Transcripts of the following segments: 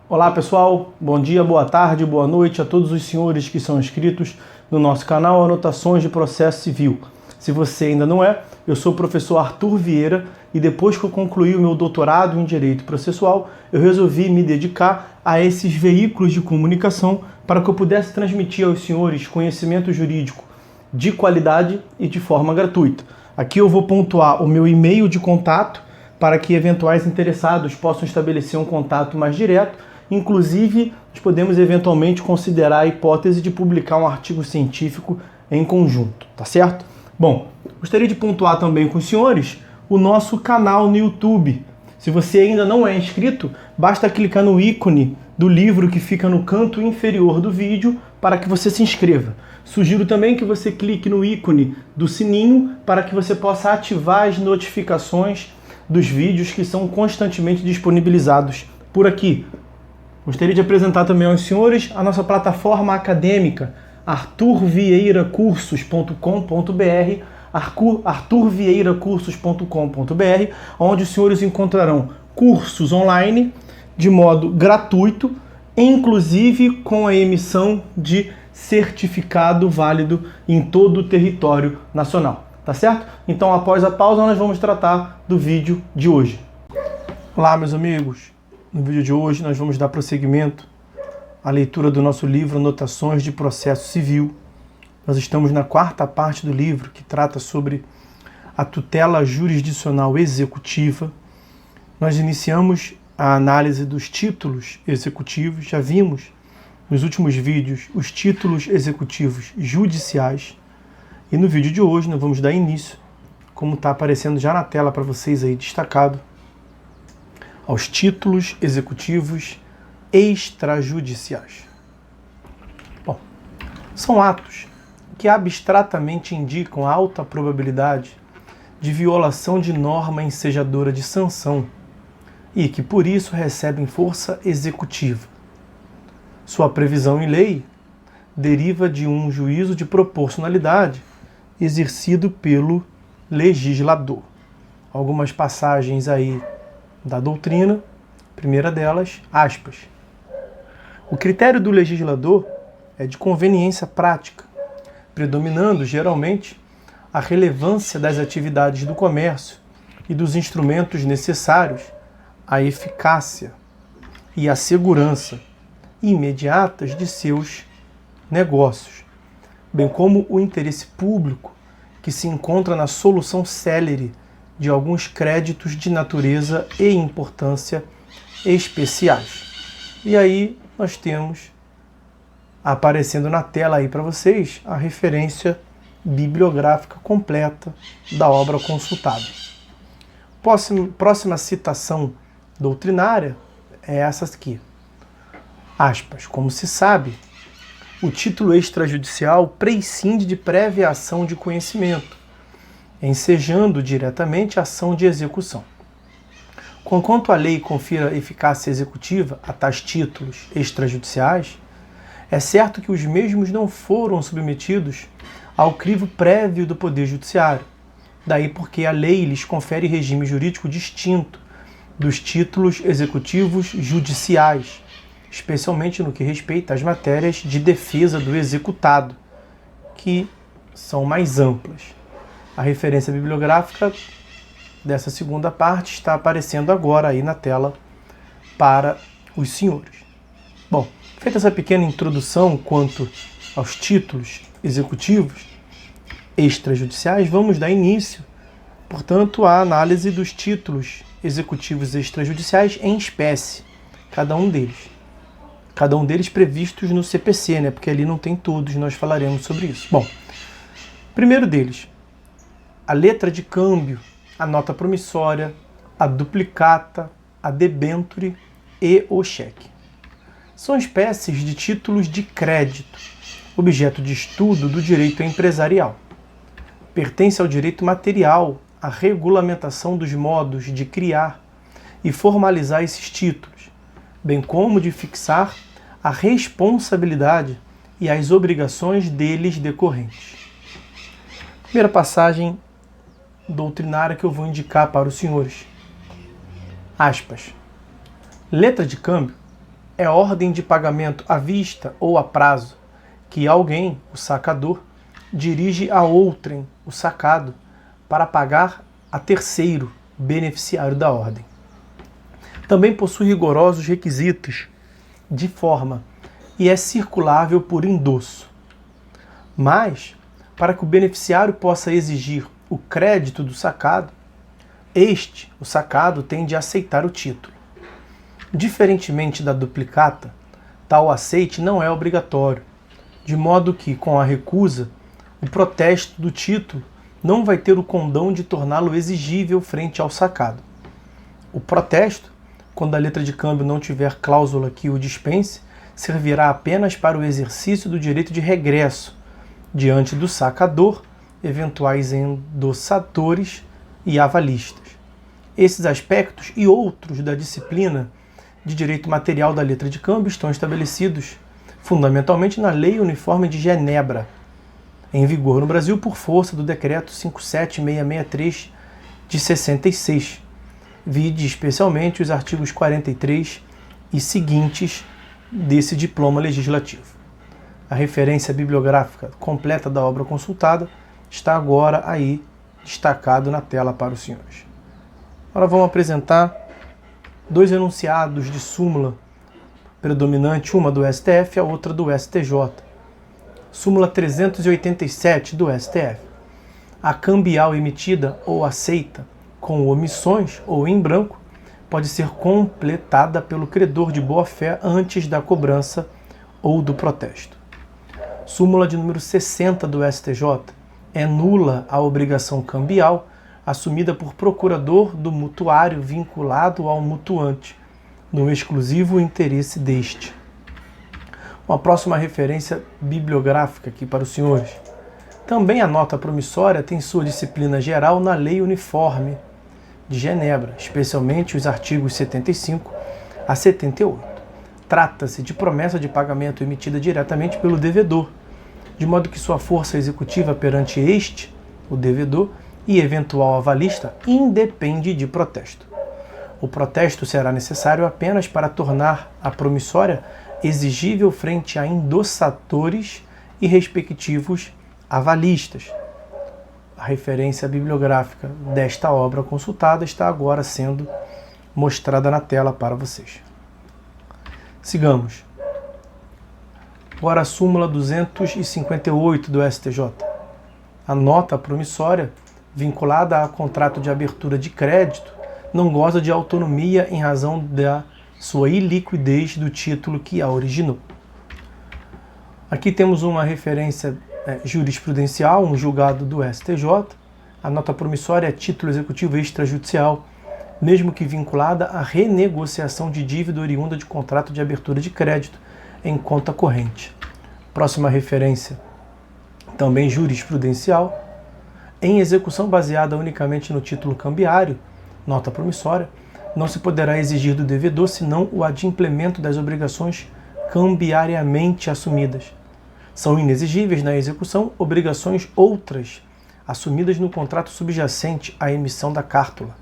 Olá pessoal, bom dia, boa tarde, boa noite a todos os senhores que são inscritos no nosso canal Anotações de Processo Civil. Se você ainda não é, eu sou o professor Arthur Vieira e depois que eu concluí o meu doutorado em Direito Processual, eu resolvi me dedicar a esses veículos de comunicação para que eu pudesse transmitir aos senhores conhecimento jurídico de qualidade e de forma gratuita. Aqui eu vou pontuar o meu e-mail de contato para que eventuais interessados possam estabelecer um contato mais direto. Inclusive, nós podemos eventualmente considerar a hipótese de publicar um artigo científico em conjunto, tá certo? Bom, gostaria de pontuar também com os senhores o nosso canal no YouTube. Se você ainda não é inscrito, basta clicar no ícone do livro que fica no canto inferior do vídeo para que você se inscreva. Sugiro também que você clique no ícone do sininho para que você possa ativar as notificações dos vídeos que são constantemente disponibilizados por aqui. Gostaria de apresentar também aos senhores a nossa plataforma acadêmica, arturvieiracursos.com.br, arturvieiracursos.com.br, onde os senhores encontrarão cursos online de modo gratuito, inclusive com a emissão de certificado válido em todo o território nacional. Tá certo? Então, após a pausa, nós vamos tratar do vídeo de hoje. Olá, meus amigos. No vídeo de hoje, nós vamos dar prosseguimento à leitura do nosso livro Anotações de Processo Civil. Nós estamos na quarta parte do livro, que trata sobre a tutela jurisdicional executiva. Nós iniciamos a análise dos títulos executivos. Já vimos nos últimos vídeos os títulos executivos judiciais. E no vídeo de hoje nós vamos dar início, como está aparecendo já na tela para vocês aí destacado, aos títulos executivos extrajudiciais. Bom, são atos que abstratamente indicam alta probabilidade de violação de norma ensejadora de sanção e que por isso recebem força executiva. Sua previsão em lei deriva de um juízo de proporcionalidade exercido pelo legislador. Algumas passagens aí da doutrina, primeira delas, aspas. O critério do legislador é de conveniência prática, predominando geralmente a relevância das atividades do comércio e dos instrumentos necessários à eficácia e à segurança imediatas de seus negócios, bem como o interesse público que se encontra na solução célere de alguns créditos de natureza e importância especiais. E aí nós temos aparecendo na tela aí para vocês a referência bibliográfica completa da obra consultada. Próxima citação doutrinária é essa aqui. Aspas, como se sabe, o título extrajudicial prescinde de prévia ação de conhecimento, ensejando diretamente a ação de execução. Conquanto a lei confira eficácia executiva a tais títulos extrajudiciais, é certo que os mesmos não foram submetidos ao crivo prévio do Poder Judiciário, daí porque a lei lhes confere regime jurídico distinto dos títulos executivos judiciais, especialmente no que respeita às matérias de defesa do executado, que são mais amplas. A referência bibliográfica dessa segunda parte está aparecendo agora aí na tela para os senhores. Bom, feita essa pequena introdução quanto aos títulos executivos extrajudiciais, vamos dar início, portanto, à análise dos títulos executivos extrajudiciais em espécie, cada um deles previstos no CPC, né? Porque ali não tem todos, nós falaremos sobre isso. Bom, primeiro deles, a letra de câmbio, a nota promissória, a duplicata, a debênture e o cheque. São espécies de títulos de crédito, objeto de estudo do direito empresarial. Pertence ao direito material a regulamentação dos modos de criar e formalizar esses títulos, bem como de fixar a responsabilidade e as obrigações deles decorrentes. Primeira passagem doutrinária que eu vou indicar para os senhores. Aspas. Letra de câmbio é ordem de pagamento à vista ou a prazo que alguém, o sacador, dirige a outrem, o sacado, para pagar a terceiro, beneficiário da ordem. Também possui rigorosos requisitos de forma e é circulável por endosso. Mas, para que o beneficiário possa exigir o crédito do sacado, o sacado, tem de aceitar o título. Diferentemente da duplicata, tal aceite não é obrigatório, de modo que, com a recusa, o protesto do título não vai ter o condão de torná-lo exigível frente ao sacado. O protesto, quando a letra de câmbio não tiver cláusula que o dispense, servirá apenas para o exercício do direito de regresso diante do sacador, eventuais endossadores e avalistas. Esses aspectos e outros da disciplina de direito material da letra de câmbio estão estabelecidos fundamentalmente na Lei Uniforme de Genebra, em vigor no Brasil por força do Decreto 57663 de 66. Vide especialmente os artigos 43 e seguintes desse diploma legislativo. A referência bibliográfica completa da obra consultada está agora aí destacado na tela para os senhores. Agora vamos apresentar dois enunciados de súmula predominante, uma do STF e a outra do STJ. Súmula 387 do STF. A cambial emitida ou aceita com omissões ou em branco pode ser completada pelo credor de boa-fé antes da cobrança ou do protesto. Súmula de número 60 do STJ. É nula a obrigação cambial assumida por procurador do mutuário vinculado ao mutuante, no exclusivo interesse deste. Uma próxima referência bibliográfica aqui para os senhores. Também a nota promissória tem sua disciplina geral na Lei Uniforme de Genebra, especialmente os artigos 75 a 78. Trata-se de promessa de pagamento emitida diretamente pelo devedor, de modo que sua força executiva perante este, o devedor, e eventual avalista independe de protesto. O protesto será necessário apenas para tornar a promissória exigível frente a endossadores e respectivos avalistas. A referência bibliográfica desta obra consultada está agora sendo mostrada na tela para vocês. Sigamos. Agora a súmula 258 do STJ. A nota promissória vinculada a contrato de abertura de crédito não goza de autonomia em razão da sua iliquidez do título que a originou. Aqui temos uma referência jurisprudencial, um julgado do STJ. A nota promissória é título executivo extrajudicial, mesmo que vinculada à renegociação de dívida oriunda de contrato de abertura de crédito em conta corrente. Próxima referência, também jurisprudencial. Em execução baseada unicamente no título cambiário, nota promissória, não se poderá exigir do devedor senão o adimplemento das obrigações cambiariamente assumidas. São inexigíveis na execução obrigações outras assumidas no contrato subjacente à emissão da cártula,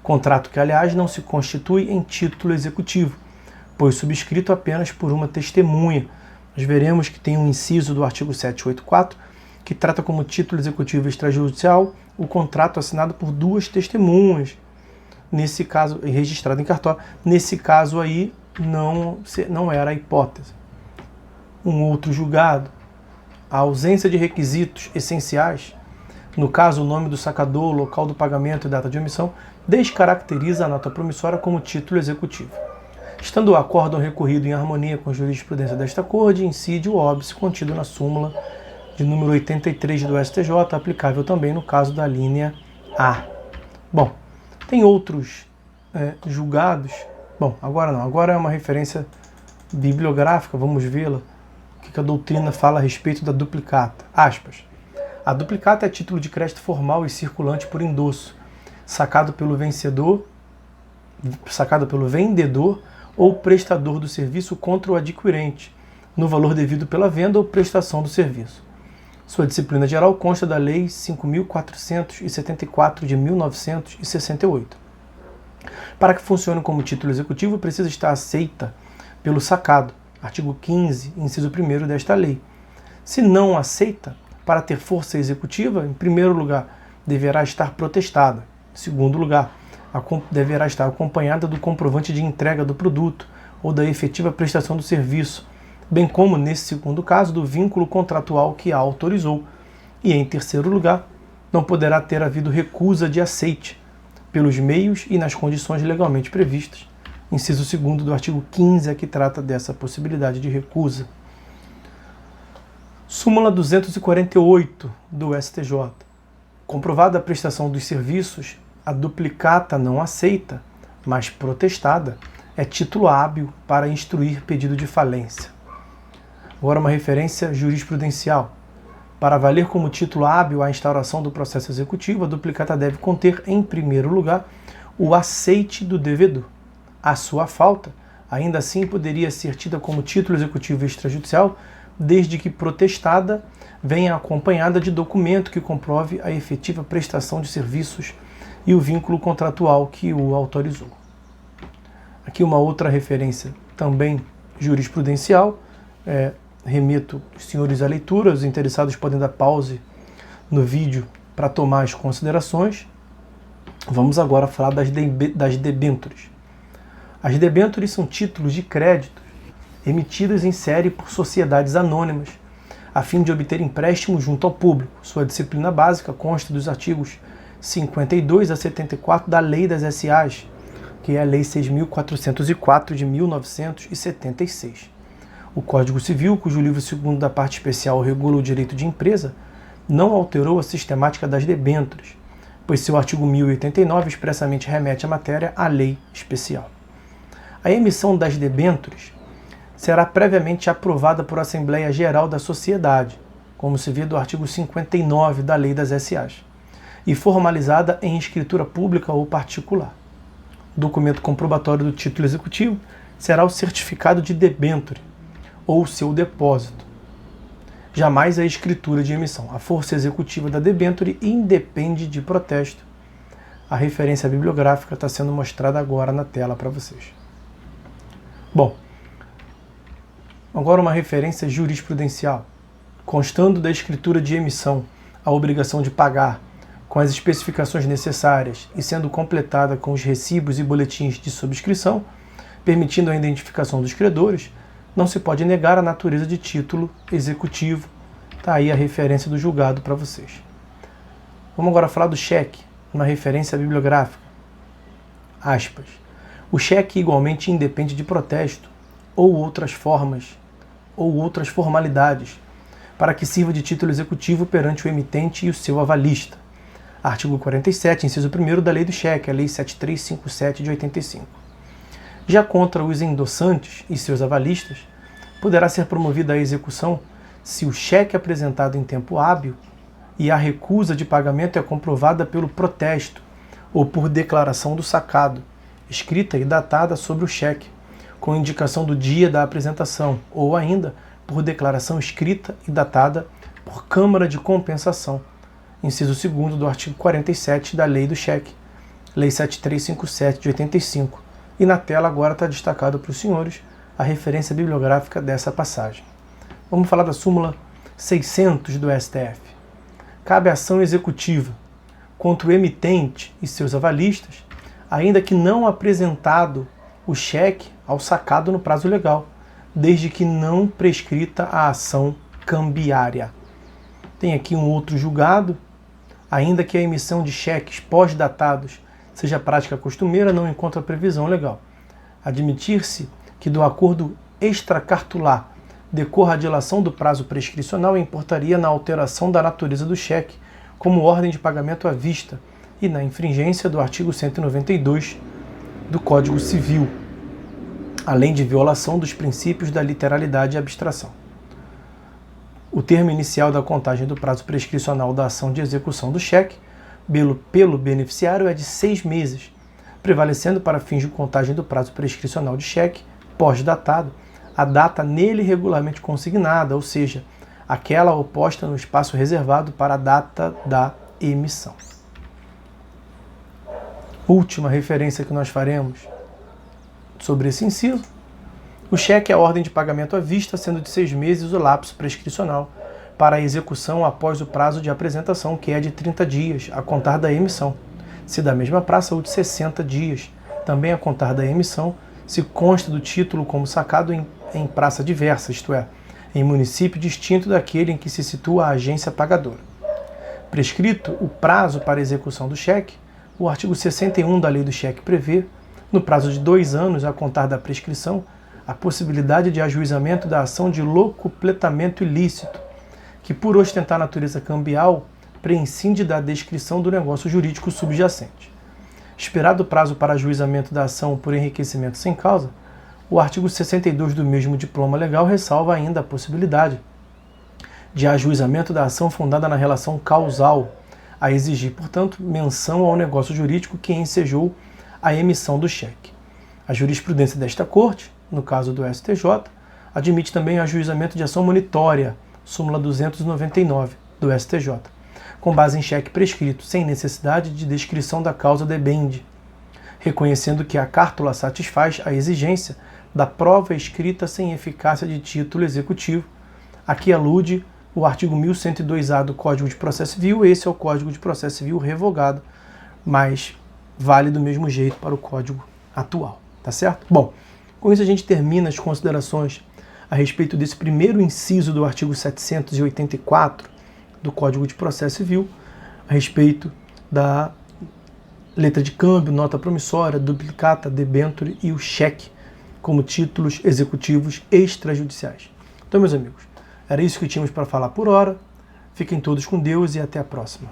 contrato que, aliás, não se constitui em título executivo, pois subscrito apenas por uma testemunha. Nós veremos que tem um inciso do artigo 784 que trata como título executivo extrajudicial o contrato assinado por duas testemunhas, nesse caso, registrado em cartório. Nesse caso aí, não era a hipótese. Um outro julgado, a ausência de requisitos essenciais, no caso o nome do sacador, local do pagamento e data de emissão, descaracteriza a nota promissória como título executivo. Estando o acórdão recorrido em harmonia com a jurisprudência desta Corte, incide o óbice contido na súmula de número 83 do STJ, aplicável também no caso da linha A. Bom, tem outros julgados. Bom, agora não, agora é uma referência bibliográfica, vamos vê-la. O que a doutrina fala a respeito da duplicata? Aspas. A duplicata é título de crédito formal e circulante por endosso, sacado pelo vendedor ou prestador do serviço contra o adquirente, no valor devido pela venda ou prestação do serviço. Sua disciplina geral consta da Lei 5.474 de 1968. Para que funcione como título executivo, precisa estar aceita pelo sacado, artigo 15, inciso 1º desta lei. Se não aceita, para ter força executiva, em primeiro lugar, deverá estar protestada. Em segundo lugar, deverá estar acompanhada do comprovante de entrega do produto ou da efetiva prestação do serviço, bem como, nesse segundo caso, do vínculo contratual que a autorizou. E, em terceiro lugar, não poderá ter havido recusa de aceite, pelos meios e nas condições legalmente previstas. Inciso 2º do artigo 15 é que trata dessa possibilidade de recusa. Súmula 248 do STJ. Comprovada a prestação dos serviços, a duplicata não aceita, mas protestada, é título hábil para instruir pedido de falência. Agora uma referência jurisprudencial. Para valer como título hábil a instauração do processo executivo, a duplicata deve conter, em primeiro lugar, o aceite do devedor. A sua falta, ainda assim, poderia ser tida como título executivo extrajudicial, desde que protestada venha acompanhada de documento que comprove a efetiva prestação de serviços e o vínculo contratual que o autorizou. Aqui uma outra referência também jurisprudencial, remeto os senhores à leitura, os interessados podem dar pause no vídeo para tomar as considerações. Vamos agora falar das debêntures. As debêntures são títulos de crédito emitidos em série por sociedades anônimas, a fim de obter empréstimo junto ao público. Sua disciplina básica consta dos artigos 52 a 74 da Lei das S.A.s, que é a Lei 6.404 de 1976. O Código Civil, cujo livro 2º da parte especial regula o direito de empresa, não alterou a sistemática das debêntures, pois seu artigo 1089 expressamente remete a matéria à lei especial. A emissão das debêntures será previamente aprovada por Assembleia Geral da Sociedade, como se vê do artigo 59 da Lei das S.A.s, e formalizada em escritura pública ou particular. O documento comprobatório do título executivo será o certificado de debênture ou seu depósito. Jamais a escritura de emissão. A força executiva da debênture independe de protesto. A referência bibliográfica está sendo mostrada agora na tela para vocês. Bom, agora uma referência jurisprudencial. Constando da escritura de emissão a obrigação de pagar com as especificações necessárias e sendo completada com os recibos e boletins de subscrição, permitindo a identificação dos credores, não se pode negar a natureza de título executivo. Está aí a referência do julgado para vocês. Vamos agora falar do cheque, uma referência bibliográfica. Aspas. O cheque igualmente independe de protesto ou outras formas ou outras formalidades para que sirva de título executivo perante o emitente e o seu avalista. Artigo 47, inciso 1º da Lei do Cheque, a Lei 7357 de 85. Já contra os endossantes e seus avalistas, poderá ser promovida a execução se o cheque apresentado em tempo hábil e a recusa de pagamento é comprovada pelo protesto ou por declaração do sacado, escrita e datada sobre o cheque, com indicação do dia da apresentação, ou ainda por declaração escrita e datada por Câmara de Compensação, inciso 2º do artigo 47 da Lei do Cheque, Lei 7357 de 85. E na tela agora está destacado para os senhores a referência bibliográfica dessa passagem. Vamos falar da súmula 600 do STF. Cabe ação executiva contra o emitente e seus avalistas, ainda que não apresentado o cheque ao sacado no prazo legal, desde que não prescrita a ação cambiária. Tem aqui um outro julgado. Ainda que a emissão de cheques pós-datados seja prática costumeira, não encontra previsão legal. Admitir-se que do acordo extracartular decorra a dilação do prazo prescricional importaria na alteração da natureza do cheque como ordem de pagamento à vista e na infringência do artigo 192 do Código Civil, além de violação dos princípios da literalidade e abstração. O termo inicial da contagem do prazo prescricional da ação de execução do cheque pelo beneficiário é de 6 meses, prevalecendo para fins de contagem do prazo prescricional de cheque pós-datado a data nele regularmente consignada, ou seja, aquela oposta no espaço reservado para a data da emissão. Última referência que nós faremos sobre esse inciso, O cheque é a ordem de pagamento à vista, sendo de 6 meses o lapso prescricional para a execução após o prazo de apresentação, que é de 30 dias, a contar da emissão. Se da mesma praça, ou de 60 dias, também a contar da emissão, se consta do título como sacado em praça diversa, isto é, em município distinto daquele em que se situa a agência pagadora. Prescrito o prazo para execução do cheque, o artigo 61 da Lei do Cheque prevê, no prazo de 2 anos a contar da prescrição, a possibilidade de ajuizamento da ação de locupletamento ilícito, que por ostentar natureza cambial, prescinde da descrição do negócio jurídico subjacente. Esperado o prazo para ajuizamento da ação por enriquecimento sem causa, o artigo 62 do mesmo diploma legal ressalva ainda a possibilidade de ajuizamento da ação fundada na relação causal, a exigir, portanto, menção ao negócio jurídico que ensejou a emissão do cheque. A jurisprudência desta Corte, no caso do STJ, admite também o ajuizamento de ação monitória, súmula 299 do STJ, com base em cheque prescrito, sem necessidade de descrição da causa debende, reconhecendo que a cártula satisfaz a exigência da prova escrita sem eficácia de título executivo. Aqui alude o artigo 1102-A do Código de Processo Civil. Esse é o Código de Processo Civil revogado, mas vale do mesmo jeito para o Código atual, tá certo? Bom, com isso a gente termina as considerações a respeito desse primeiro inciso do artigo 784 do Código de Processo Civil, a respeito da letra de câmbio, nota promissória, duplicata, debênture e o cheque como títulos executivos extrajudiciais. Então, meus amigos, era isso que tínhamos para falar por hora. Fiquem todos com Deus e até a próxima.